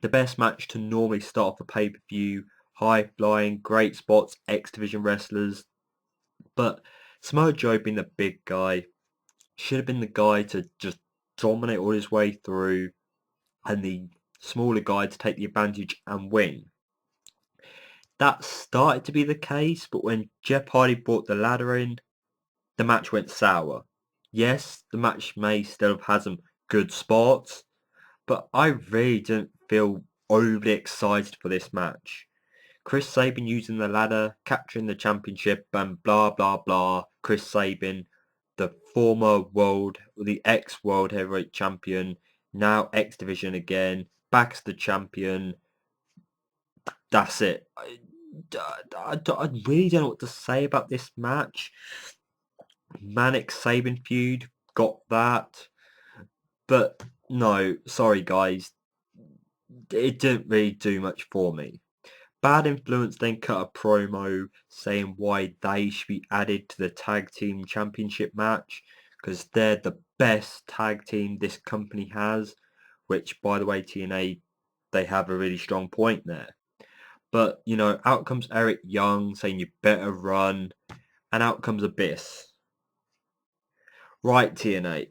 the best match to normally start off a pay-per-view, high flying, great spots, X Division wrestlers. But Samoa Joe being the big guy should have been the guy to just dominate all his way through and the smaller guy to take the advantage and win. That started to be the case, but when Jeff Hardy brought the ladder in, the match went sour. Yes, the match may still have had some good spots, but I really didn't feel overly excited for this match. Chris Sabin using the ladder, capturing the championship, and blah blah blah. Chris Sabin, the the ex-world heavyweight champion, now X Division again, back as the champion. That's it. I really don't know what to say about this match. Manic Sabin feud, got that. But no, sorry guys, it didn't really do much for me. Bad Influence then cut a promo saying why they should be added to the tag team championship match because they're the best tag team this company has, which by the way TNA, they have a really strong point there. But you know, out comes Eric Young saying you better run, and out comes Abyss. Right, TNA,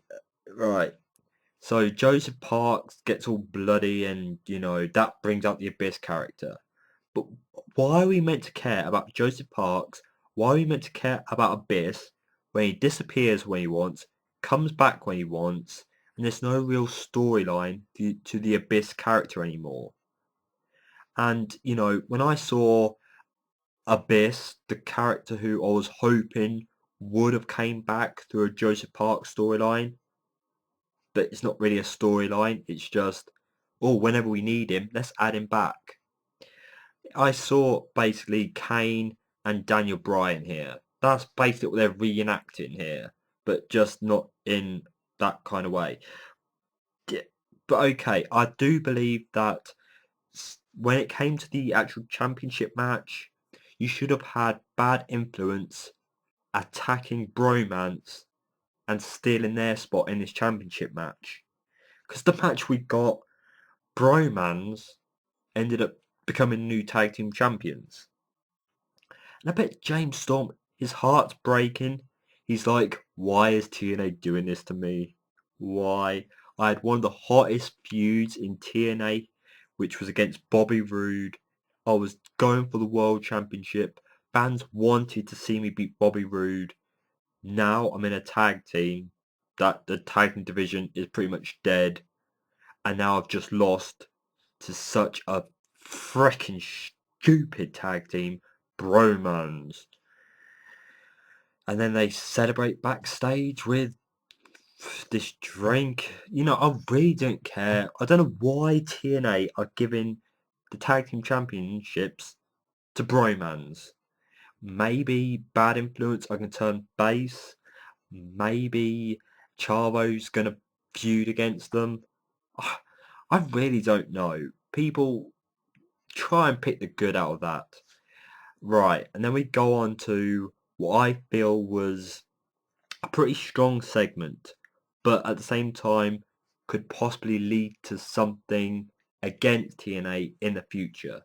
right. So Joseph Parks gets all bloody and, you know, that brings out the Abyss character. But why are we meant to care about Joseph Parks? Why are we meant to care about Abyss when he disappears when he wants, comes back when he wants, and there's no real storyline to the Abyss character anymore? And, you know, when I saw Abyss, the character who I was hoping would have came back through a Joseph Parks storyline, but it's not really a storyline. It's just, oh, whenever we need him, let's add him back. I saw basically Kane and Daniel Bryan here. That's basically what they're reenacting here, but just not in that kind of way. But okay, I do believe that when it came to the actual championship match, you should have had Bad Influence attacking Bromance and stealing their spot in this championship match. Because the match we got, Bromans ended up becoming new tag team champions. And I bet James Storm, his heart's breaking. He's like, why is TNA doing this to me? Why? I had one of the hottest feuds in TNA, which was against Bobby Roode. I was going for the World Championship. Fans wanted to see me beat Bobby Roode. Now I'm in a tag team that the tag team division is pretty much dead. And now I've just lost to such a freaking stupid tag team, Bromans. And then they celebrate backstage with this drink. You know, I really don't care. I don't know why TNA are giving the tag team championships to Bromans. Maybe Bad Influence I can turn base. Maybe Chavo's gonna feud against them. I really don't know. People try and pick the good out of that. Right, and then we go on to what I feel was a pretty strong segment, but at the same time could possibly lead to something against TNA in the future.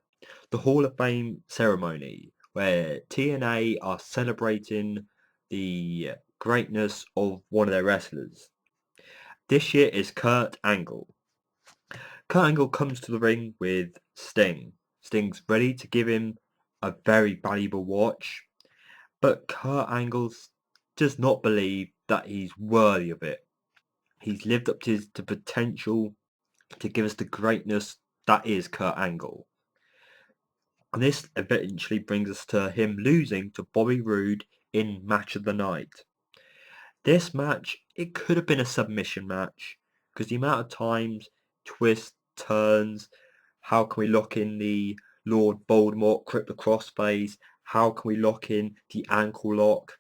The Hall of Fame ceremony, where TNA are celebrating the greatness of one of their wrestlers. This year is Kurt Angle. Kurt Angle comes to the ring with Sting. Sting's ready to give him a very valuable watch, but Kurt Angle does not believe that he's worthy of it. He's lived up to his potential to give us the greatness that is Kurt Angle. And this eventually brings us to him losing to Bobby Roode in Match of the Night. This match, it could have been a submission match because the amount of times, twists, turns, how can we lock in the Lord Voldemort Crippler Crossface, how can we lock in the ankle lock.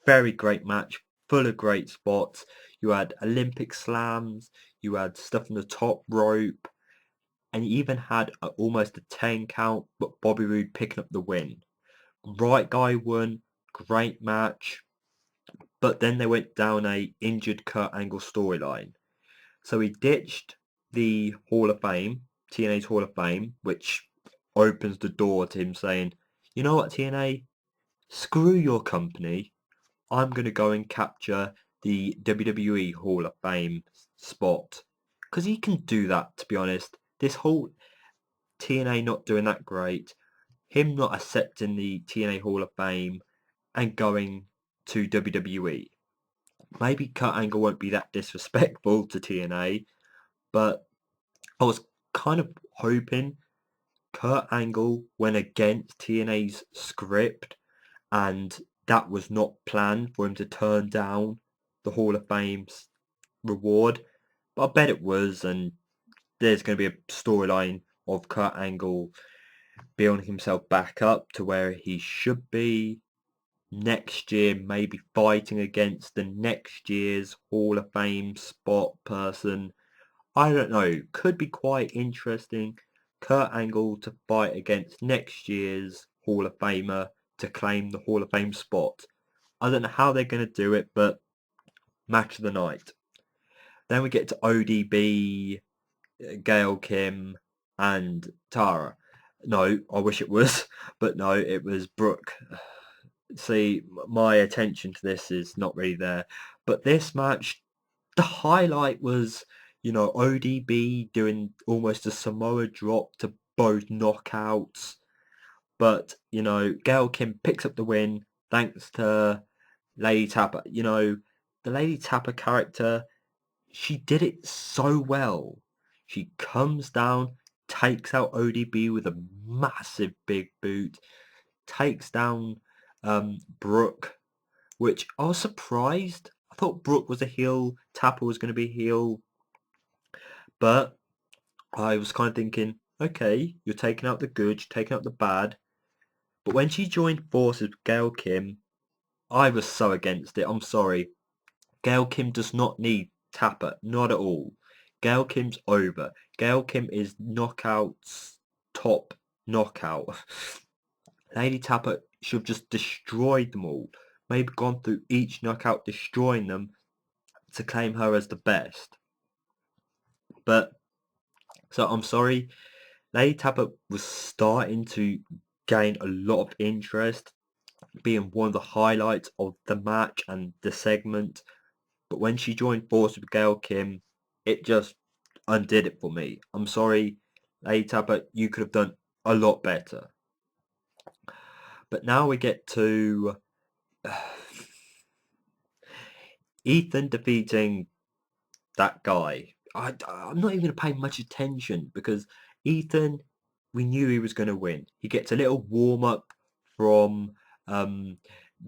Very great match, full of great spots. You had Olympic slams, you had stuff on the top rope, and you even had almost a 10 count, but Bobby Roode picking up the win. Right guy won, great match, but then they went down a injured Kurt Angle storyline. So he ditched the Hall of Fame TNA's Hall of Fame, which opens the door to him saying, you know what, TNA, screw your company. I'm going to go and capture the WWE Hall of Fame spot. Because he can do that, to be honest. This whole TNA not doing that great, him not accepting the TNA Hall of Fame and going to WWE. Maybe Kurt Angle won't be that disrespectful to TNA, but I was kind of hoping Kurt Angle went against TNA's script and that was not planned for him to turn down the Hall of Fame's reward. But I bet it was, and there's going to be a storyline of Kurt Angle building himself back up to where he should be next year, maybe fighting against the next year's Hall of Fame spot person. I don't know, could be quite interesting. Kurt Angle to fight against next year's Hall of Famer to claim the Hall of Fame spot. I don't know how they're going to do it, but match of the night. Then we get to ODB, Gail Kim, and Tara. No, I wish it was, but no, it was Brooke. See, my attention to this is not really there. But this match, the highlight was, ODB doing almost a Samoa drop to both knockouts. But, Gail Kim picks up the win thanks to Lady Tapper. The Lady Tapper character, she did it so well. She comes down, takes out ODB with a massive big boot, takes down Brooke, which I was surprised. I thought Brooke was a heel, Tapper was going to be heel, but I was kind of thinking, okay, you're taking out the good, you're taking out the bad. But when she joined forces with Gail Kim, I was so against it. I'm sorry. Gail Kim does not need Tapper, not at all. Gail Kim's over. Gail Kim is knockout's top knockout. Lady Tapper should have just destroyed them all. Maybe gone through each knockout, destroying them to claim her as the best. But, so I'm sorry. Lady Tapper was starting to gain a lot of interest, being one of the highlights of the match and the segment. But when she joined forces with Gail Kim, it just undid it for me. I'm sorry, Lady Tapper, you could have done a lot better. But now we get to Ethan defeating that guy. I'm not even going to pay much attention because Ethan, we knew he was going to win. He gets a little warm-up from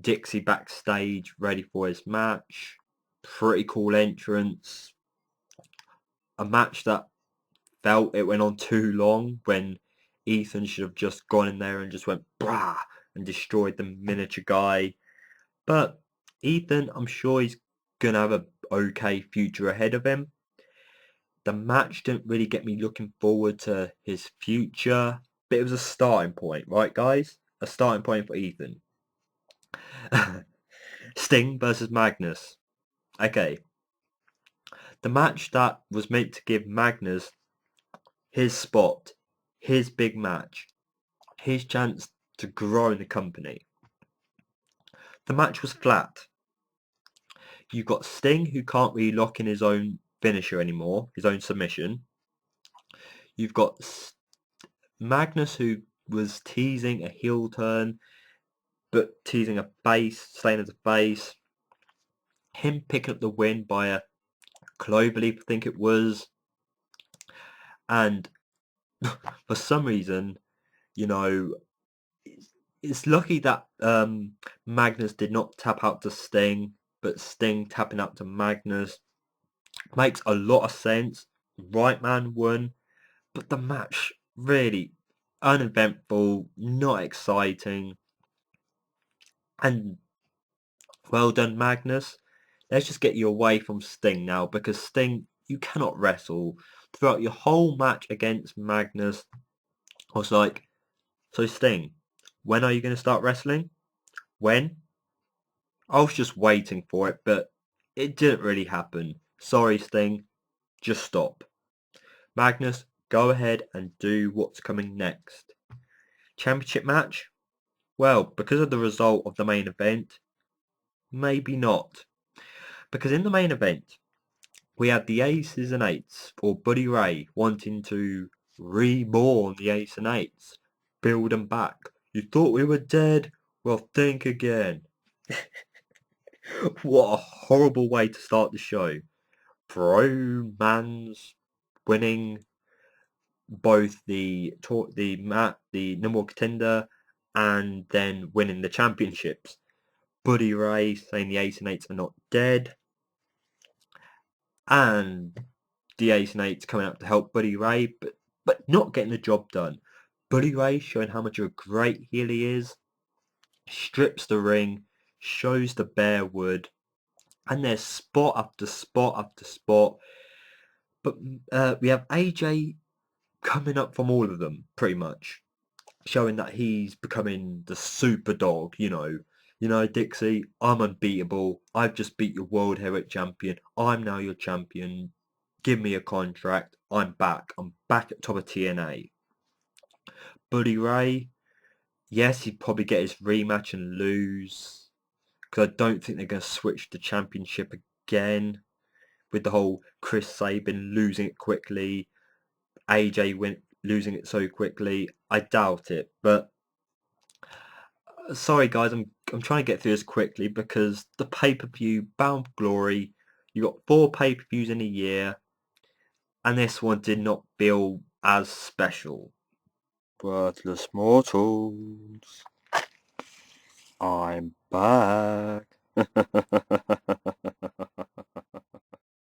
Dixie backstage, ready for his match. Pretty cool entrance. A match that felt it went on too long when Ethan should have just gone in there and just went brah and destroyed the miniature guy. But Ethan, I'm sure he's going to have a okay future ahead of him. The match didn't really get me looking forward to his future, but it was a starting point, right guys? A starting point for Ethan. Sting versus Magnus. Okay. The match that was meant to give Magnus his spot, his big match, his chance to grow in the company. The match was flat. You've got Sting, who can't really lock in his own finisher anymore, his own submission. You've got Magnus, who was teasing a heel turn, but teasing a face, staying as a face. Him picking up the win by a Cloverleaf, I think it was. And for some reason, it's lucky that Magnus did not tap out to Sting, but Sting tapping out to Magnus makes a lot of sense. Right man won, but the match really uneventful, not exciting, and well done, Magnus. Let's just get you away from Sting now, because Sting, you cannot wrestle. Throughout your whole match against Magnus, I was like, so Sting, when are you going to start wrestling? When? I was just waiting for it, but it didn't really happen. Sorry, Sting. Just stop. Magnus, go ahead and do what's coming next. Championship match? Well, because of the result of the main event, maybe not. Because in the main event, we had the Aces and Eights, or Buddy Ray, wanting to reborn the Ace and Eights, build them back. You thought we were dead? Well, think again. What a horrible way to start the show. Bromans winning both the number one contender and then winning the championships. Buddy Ray saying the Ace and Eights are not dead, and the Ace and Eights coming out to help Buddy Ray, but not getting the job done. Buddy Ray showing how much of a great heel he is, strips the ring, shows the bare wood, and there's spot after spot after spot. But we have AJ coming up from all of them, pretty much, showing that he's becoming the super dog, You know, Dixie, I'm unbeatable. I've just beat your World Heavyweight Champion. I'm now your champion. Give me a contract. I'm back. I'm back at top of TNA. Buddy Ray, yes, he'd probably get his rematch and lose. Because I don't think they're going to switch the championship again. With the whole Chris Sabin losing it quickly. AJ losing it so quickly. I doubt it. But sorry guys, I'm trying to get through this quickly because the pay-per-view Bound for Glory, you got 4 pay-per-views in a year, and this one did not feel as special. Worthless mortals, I'm back.